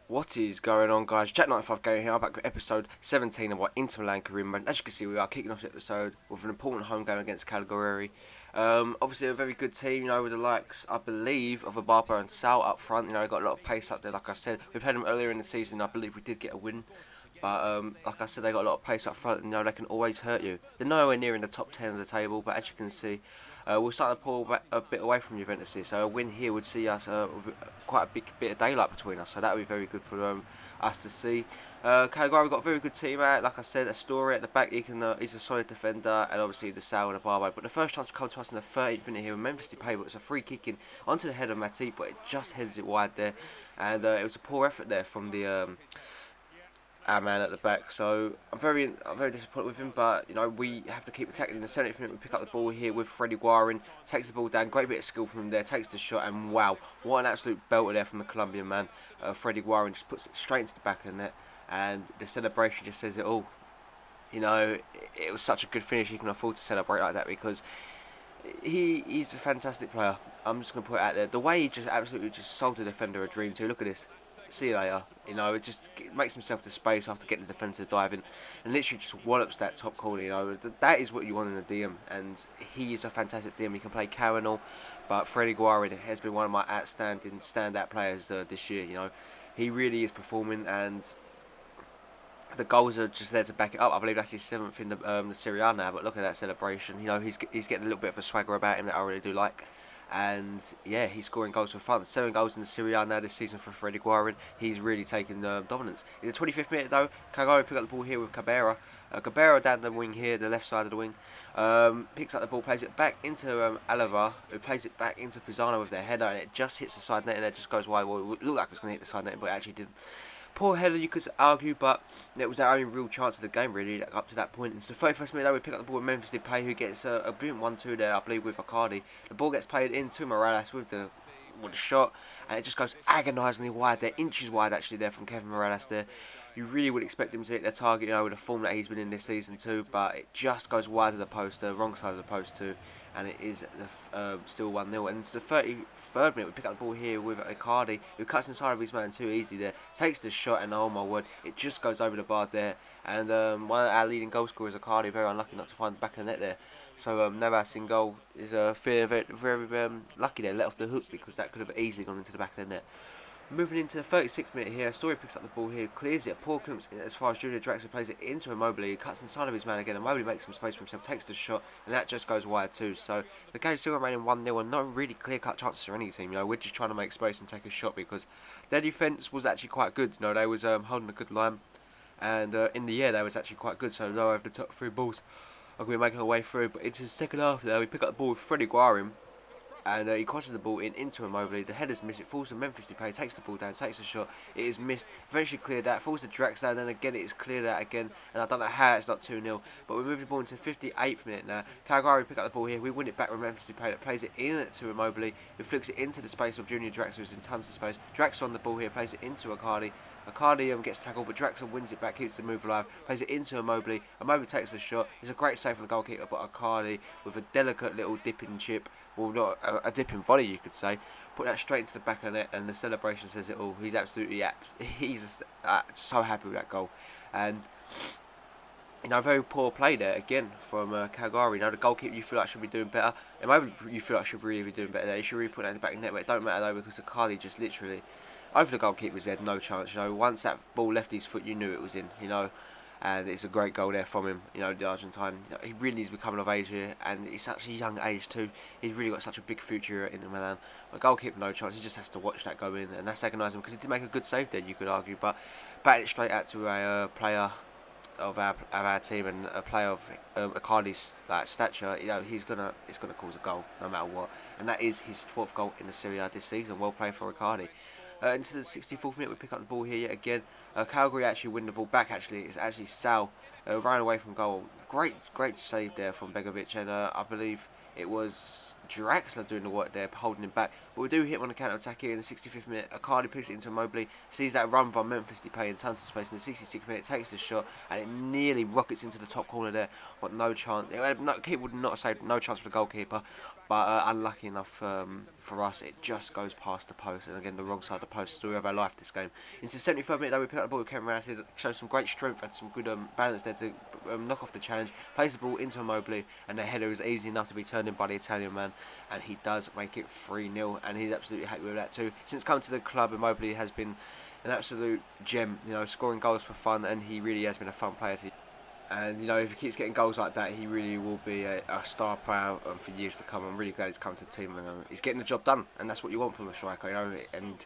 What is going on, guys? Jack95 Gaming here. I'm back with episode 17 of our Inter Milan career mode. As you can see, we are kicking off the episode with an important home game against Cagliari. Obviously, a very good team, with the likes, I believe, of Ababa and Sal up front. They got a lot of pace up there, like I said. We've had them earlier in the season. I believe we did get a win. But like I said, they got a lot of pace up front, and they can always hurt you. They're nowhere near in the top 10 of the table, but as you can see, we're starting to pull back a bit away from Juventus here. So a win here would see us with quite a big bit of daylight between us. So that would be very good for us to see. Cagliari got a very good team out. Like I said, Astori at the back, he's a solid defender, and obviously the Sal and the Barbo. But the first chance will come to us in the 30th minute here with Memphis Depay, but it's a free kick in onto the head of Matip, but it just heads it wide there, and it was a poor effort there from the our man at the back. So I'm very disappointed with him, but we have to keep attacking. In the 70th minute, we pick up the ball here with Freddie Guarin, takes the ball down, great bit of skill from him there, takes the shot, and wow, what an absolute belter there from the Colombian man. Freddie Guarin just puts it straight into the back of the net, and the celebration just says it all. It was such a good finish. He can afford to celebrate like that because he's a fantastic player. I'm just going to put it out there. The way he just absolutely just sold the defender a dream too. Look at this. See you later. It just makes himself to space after getting the defender to dive in, and literally just wallops that top corner. That is what you want in a DM, and he is a fantastic DM. He can play Carinal, but Freddie Guarin has been one of my outstanding standout players this year. He really is performing, and the goals are just there to back it up. I believe that's his 7th in the Serie A now, but look at that celebration. He's getting a little bit of a swagger about him that I really do like. And yeah, he's scoring goals for fun. 7 goals in the Serie A now this season for Freddie Guarin. He's really taken dominance. In the 25th minute though, Cagliari pick up the ball here with Cabera. Cabera down the wing here, the left side of the wing. Picks up the ball, plays it back into Alava, who plays it back into Pisano with their header, and it just hits the side net, and it just goes wide. Well, it looked like it was going to hit the side net, but it actually didn't. Poor header, you could argue, but it was our only real chance of the game, really, up to that point. Into the 31st minute, though, we pick up the ball with Memphis Depay, who gets a brilliant 1-2 there, I believe, with Icardi. The ball gets played into Morales with the shot, and it just goes agonisingly wide there, inches wide actually there from Kevin Morales there. You really would expect him to hit their target, with the form that he's been in this season too, but it just goes wide of the post, the wrong side of the post too, and it is still 1-0. And to the 33rd minute, we pick up the ball here with Icardi, who cuts inside of his man too easy there, takes the shot, and oh my word, it just goes over the bar there. And one of our leading goal scorers, Icardi, very unlucky not to find the back of the net there. So Navas in goal is very lucky there, let off the hook, because that could have easily gone into the back of the net. Moving into the 36th minute here, Story picks up the ball here, clears it, poor clearance as far as Junior Draxler plays it into Immobile. He cuts inside of his man again, Immobile makes some space for himself, takes the shot, and that just goes wide too. So the game's still remaining 1-0 and no really clear-cut chances for any team. We're just trying to make space and take a shot because their defence was actually quite good. They was holding a good line, and in the air they was actually quite good. So low over the top 3 balls, we're making our way through. But into the second half there, we pick up the ball with Freddie Guarin. And he crosses the ball into Immobile. The header's missed. It falls to Memphis Depay. Takes the ball down. Takes the shot. It is missed. Eventually cleared out. Falls to Draxler. Then again it is cleared out again. And I don't know how it's not 2-0. But we move the ball into the 58th minute now. Cagliari pick up the ball here. We win it back with Memphis Depay. That plays it in to Immobile. Who flicks it into the space of Junior Draxler, who's in tons of space. Draxler on the ball here. Plays it into Icardi. Icardi gets tackled, but Draxler wins it back, keeps the move alive, plays it into Immobile. Immobile takes the shot. It's a great save from the goalkeeper, but Icardi with a delicate little dipping chip, well, not a dipping volley, you could say, put that straight into the back of the net, and the celebration says it all. He's absolutely he's so happy with that goal, and very poor play there again from Cagliari. The goalkeeper you feel like should be doing better. Immobile you feel like should really be doing better there. He should really put that in the back of the net, but it don't matter though because Icardi just literally over the goalkeeper's head, no chance. Once that ball left his foot, you knew it was in. And it's a great goal there from him. The Argentine. He really is becoming of age here, and he's such a young age too. He's really got such a big future in Milan. But goalkeeper, no chance. He just has to watch that go in, and that's agonising because he did make a good save there, you could argue, but batted it straight out to a player of our team and a player of Icardi's stature. It's gonna cause a goal no matter what, and that is his 12th goal in the Serie A this season. Well played for Icardi. Into the 64th minute, we pick up the ball here yet again. Cagliari actually win the ball back. It's actually Sal ran away from goal. Great save there from Begovic, and I believe it was Draxler doing the work there, holding him back. But we do hit him on the counter attack here in the 65th minute. Icardi puts it into Mobley, sees that run by Memphis Depay in tons of space in the 66th minute, takes the shot, and it nearly rockets into the top corner there, but no chance. Keeper would not have saved, no chance for the goalkeeper, but unlucky enough for us, it just goes past the post, and again the wrong side of the post. Story of our life this game. Into the 73rd minute though, we pick up the ball with Kevin Ramos here, shows some great strength and some good balance there to knock off the challenge, plays the ball into Mobley, and the header is easy enough to be turned in by the Italian man, and he does make it 3-0, and he's absolutely happy with that too. Since coming to the club, Mobley has been an absolute gem, scoring goals for fun, and he really has been a fun player to. And if he keeps getting goals like that, he really will be a star player for years to come. I'm really glad he's come to the team, and he's getting the job done, and that's what you want from a striker, And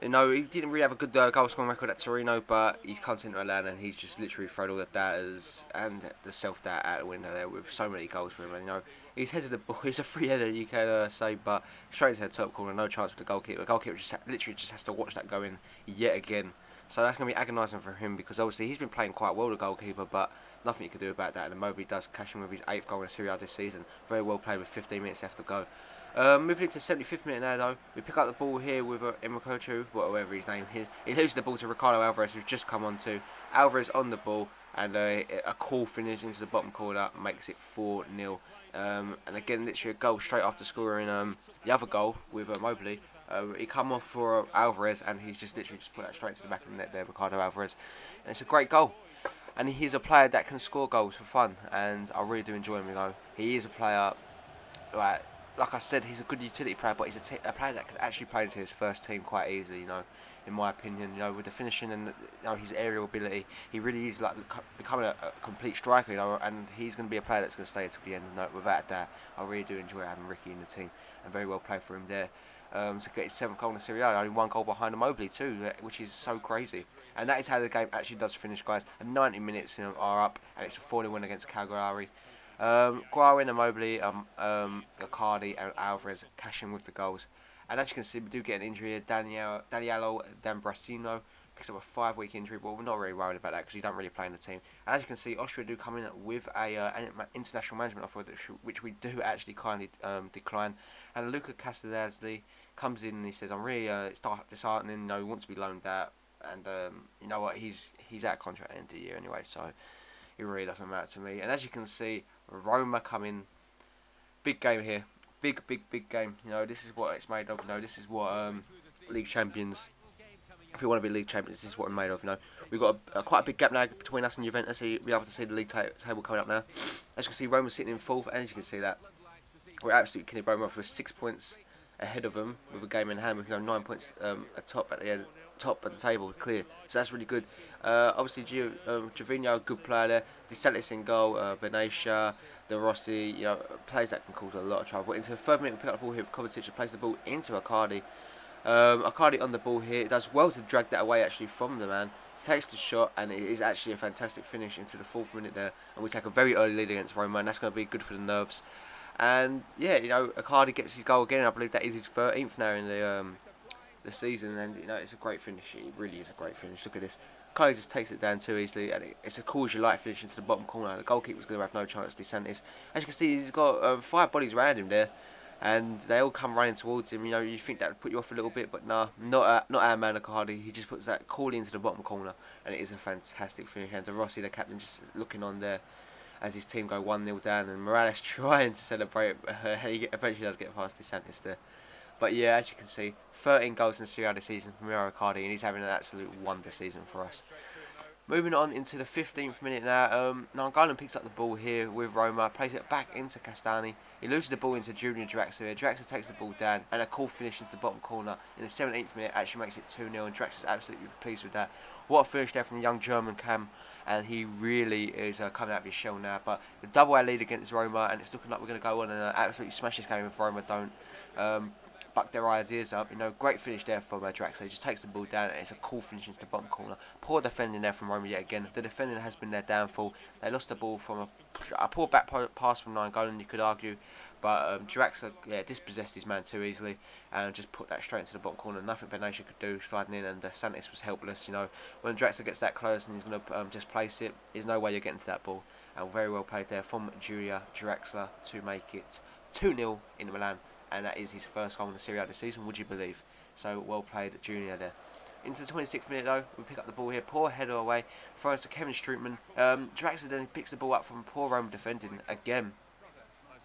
he didn't really have a good goal scoring record at Torino, but he's come to Milan and he's just literally thrown all the doubters and the self-doubt out the window there with so many goals for him. And he's headed the ball. He's a free header, you can say, but straight into the top corner, no chance for the goalkeeper. The goalkeeper literally just has to watch that go in yet again. So that's going to be agonising for him, because obviously he's been playing quite well, the goalkeeper, but nothing you can do about that. And Mobley does cash in with his 8th goal in Serie A this season. Very well played with 15 minutes left to go. Moving into the 75th minute now though, we pick up the ball here with Imrikochu, whatever his name is. He loses the ball to Ricardo Alvarez, who's just come on to. Alvarez on the ball, and a cool finish into the bottom corner makes it 4-0. And again, literally a goal straight after scoring the other goal with Mobley. He come off for Alvarez, and he's just literally just put that straight to the back of the net there, Ricardo Alvarez. And it's a great goal. And he's a player that can score goals for fun, and I really do enjoy him. He is a player, like I said, he's a good utility player, but he's a player that can actually play into his first team quite easily, in my opinion. With the finishing and his aerial ability, he really is becoming a complete striker, and he's going to be a player that's going to stay until the end. Without that, I really do enjoy having Ricky in the team, and very well played for him there. To get his 7th goal in the Serie A, only 1 goal behind Mobley too, which is so crazy. And that is how the game actually does finish, guys. And 90 minutes are up, and it's a 4-0 win against Cagliari. Guarin and Mobley, Icardi and Alvarez cashing with the goals. And as you can see, we do get an injury here. Danielo D'Ambrosino picks up a 5-week injury, but we're not really worried about that because he don't really play in the team. And as you can see, Austria do come in with an international management offer, which we do actually kindly decline. And Luca Castellazzi comes in and he says, I'm really disheartening. He wants to be loaned out, and you know what, he's out of contract at the end of the year anyway, so it really doesn't matter to me. And as you can see, Roma come in, big game here, big game. This is what it's made of. This is what league champions. If we want to be league champions, this is what we're made of. We've got quite a big gap now between us and Juventus, so you'll be able to see the league table coming up now. As you can see, Roma's sitting in 4th, and as you can see that we're absolutely killing Roma off with 6 points ahead of them with a game in hand. We can 9 points top at the end, top of the table, clear. So that's really good. Obviously, Gervinho, good player there. De Santis in goal. Benatia, De Rossi, players that can cause a lot of trouble. But into the 3rd minute, we pick up the ball here with Kovacic and plays the ball into Icardi. Icardi on the ball here. It does well to drag that away actually from the man. He takes the shot, and it is actually a fantastic finish into the 4th minute there. And we take a very early lead against Roma, and that's going to be good for the nerves. And yeah, Icardi gets his goal again. I believe that is his 13th now in the season, and it's a great finish. It really is a great finish. Look at this. Icardi just takes it down too easily, and it's a cool as you like finish into the bottom corner. The goalkeeper's going to have no chance. De Santis, as you can see, he's got 5 bodies around him there, and they all come running towards him. You think that would put you off a little bit, but nah, not our man Icardi. He just puts that coolly into the bottom corner, and it is a fantastic finish. And De Rossi, the captain, just looking on there as his team go 1-0 down, and Morales trying to celebrate. He eventually does get past De Santis there. But yeah, as you can see, 13 goals in Serie A this season from Mauro Icardi, and he's having an absolute wonder season for us. Moving on into the 15th minute now, Nainggolan picks up the ball here with Roma, plays it back into Castani. He loses the ball into Junior Draxler here. Draxler takes the ball down, and a cool finish into the bottom corner in the 17th minute actually makes it 2-0, and Draxler's absolutely pleased with that. What a finish there from the young German cam, and he really is coming out of his shell now. But the double-A lead against Roma, and it's looking like we're going to go on and absolutely smash this game if Roma don't buck their ideas up. Great finish there from Draxler. He just takes the ball down, and it's a cool finish into the bottom corner. Poor defending there from Roma yet again. The defending has been their downfall. They lost the ball from a poor back pass from Nainggolan, you could argue, but Draxler dispossessed his man too easily and just put that straight into the bottom corner. Nothing Benatia could do sliding in, and Santis was helpless. When Draxler gets that close and he's going to just place it, there's no way you're getting to that ball. And very well played there from Julia Draxler to make it 2-0 in Milan, and that is his first goal in the Serie A this season, would you believe? So well played, Junior there. Into the 26th minute though, we pick up the ball here, poor header away, throws to Kevin Strootman. Draxler then picks the ball up from poor Roma defending again.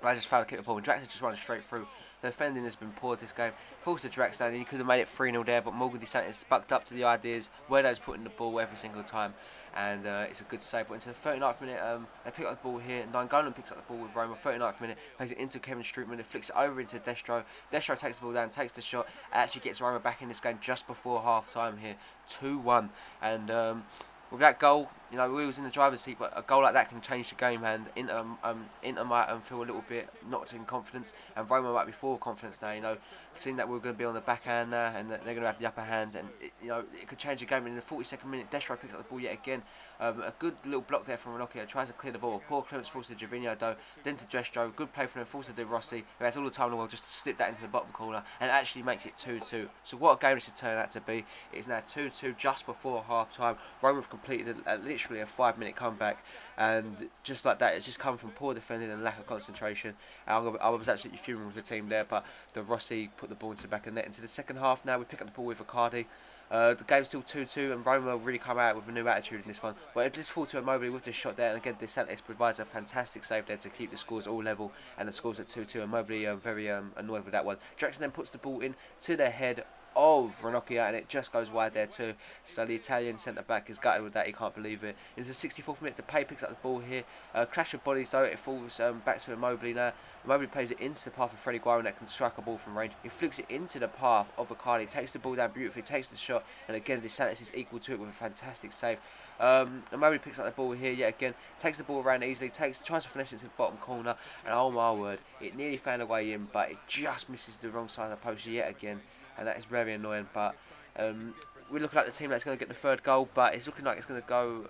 I just failed to kick the ball, and Draxler just runs straight through. The defending has been poor this game. Falls to Draxler, and he could have made it 3-0 there, but Morgan DeSantis bucked up to the ideas where they's putting the ball every single time, and it's a good save. But into the 39th minute, they pick up the ball here. Nangolan picks up the ball with Roma. 39th minute, plays it into Kevin Strootman, and flicks it over into Destro. Destro takes the ball down, takes the shot, actually gets Roma back in this game just before half time here, 2-1, and with that goal, you know, we was in the driver's seat, but a goal like that can change the game, and Inter might feel a little bit knocked in confidence, and Roma might be full of confidence now, you know, seeing that we're going to be on the backhand now, and that they're going to have the upper hand, and you know, it could change the game. In the 42nd minute, Destro picks up the ball yet again. A good little block there from Ranocchio, tries to clear the ball. Poor clearance falls to Gervinho though, then to Destro. Good play from him, falls to De Rossi, who has all the time in the world just to slip that into the bottom corner, and actually makes it 2-2. So what a game this has turned out to be. It's now 2-2 just before half time. Roma have completed literally a 5-minute comeback, and just like that, it's just come from poor defending and lack of concentration. I was absolutely fuming with the team there, but De Rossi put the ball into the back of the net. Into the second half now, we pick up the ball with Icardi. The game's still 2-2, and Roma really come out with a new attitude in this one. But it just fall to Immobile with this shot there, and again DeSantis provides a fantastic save there to keep the scores all level, and the scores at 2-2. Immobile very annoyed with that one. Jackson then puts the ball in to the head of Ranocchio, and it just goes wide there too. So the Italian centre back is gutted with that. He can't believe it. It's the 64th minute. Depay picks up the ball here. Clash of bodies though. It falls back to Immobile now. Immobile plays it into the path of Freddie Guarin that can strike a ball from range. He flicks it into the path of Icardi. Takes the ball down beautifully. Takes the shot, and again DeSantis is equal to it with a fantastic save. Immobile picks up the ball here yet again. Takes the ball around easily. Tries to finesse it to the bottom corner, and oh my word, it nearly found a way in, but it just misses the wrong side of the post yet again. And that is very annoying, but we're looking like the team that's going to get the third goal, but it's looking like it's going to go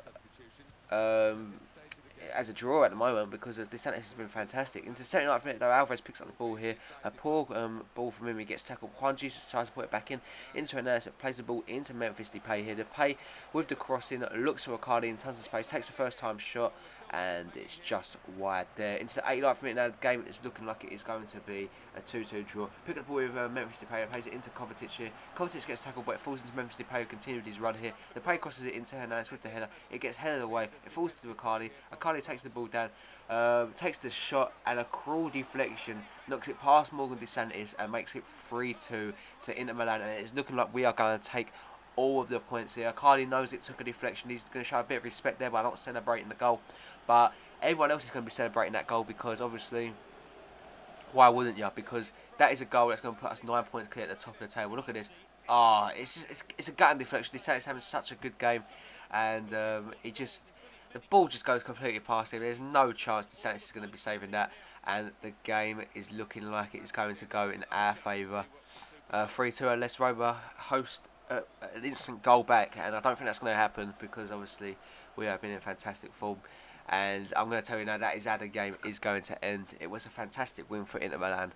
as a draw at the moment because DeSantis has been fantastic. Into the 79th minute though, Alvarez picks up the ball here. A poor ball from him, he gets tackled. Juan Jesus tries to put it back in into Hernandez, plays the ball into Memphis Depay here. Depay with the crossing, looks for Icardi in tons of space, takes the first time shot, and it's just wide there. Into the 89th minute now, the game is looking like it is going to be a 2-2 draw. Pick up the ball with Memphis Depay, plays it into Kovacic here. Kovacic gets tackled, but it falls into Memphis Depay, who continued his run here. Depay crosses it into Hernandez with the header. It gets headed away. It falls to Icardi. Icardi takes the ball down, takes the shot, and a cruel deflection knocks it past Morgan DeSantis and makes it 3-2 to Inter Milan. And it's looking like we are going to take all of the points here. Icardi knows it took a deflection. He's going to show a bit of respect there by not celebrating the goal. But everyone else is going to be celebrating that goal because obviously, why wouldn't you? Because that is a goal that's going to put us 9 points clear at the top of the table. Look at this. It's a gutting deflection. DeSantis having such a good game, and the ball just goes completely past him. There's no chance DeSantis is going to be saving that, and the game is looking like it's going to go in our favour. 3-2 unless Roma host an instant goal back, and I don't think that's going to happen because obviously we have been in fantastic form. And I'm going to tell you now, that is how the game is going to end. It was a fantastic win for Inter Milan.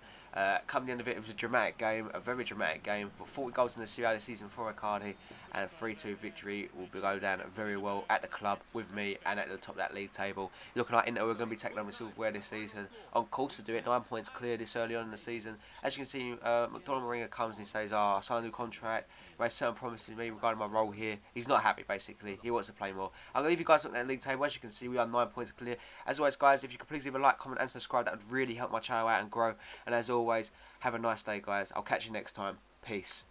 Come the end of it, it was a dramatic game, a very dramatic game. But 40 goals in the Serie A this season for Icardi, and a 3-2 victory will go down very well at the club with me and at the top of that league table. Looking like Inter, we're going to be taking on the silverware this season. On course to do it, 9 points clear this early on in the season. As you can see, McDonald Mourinho comes and he says, I signed a new contract. He made certain promises to me regarding my role here. He's not happy, basically. He wants to play more. I'm going to leave you guys looking at the league table. As you can see, we are 9 points clear. As always, guys, if you could please leave a like, comment and subscribe, that would really help my channel out and grow. And as always, have a nice day, guys. I'll catch you next time. Peace.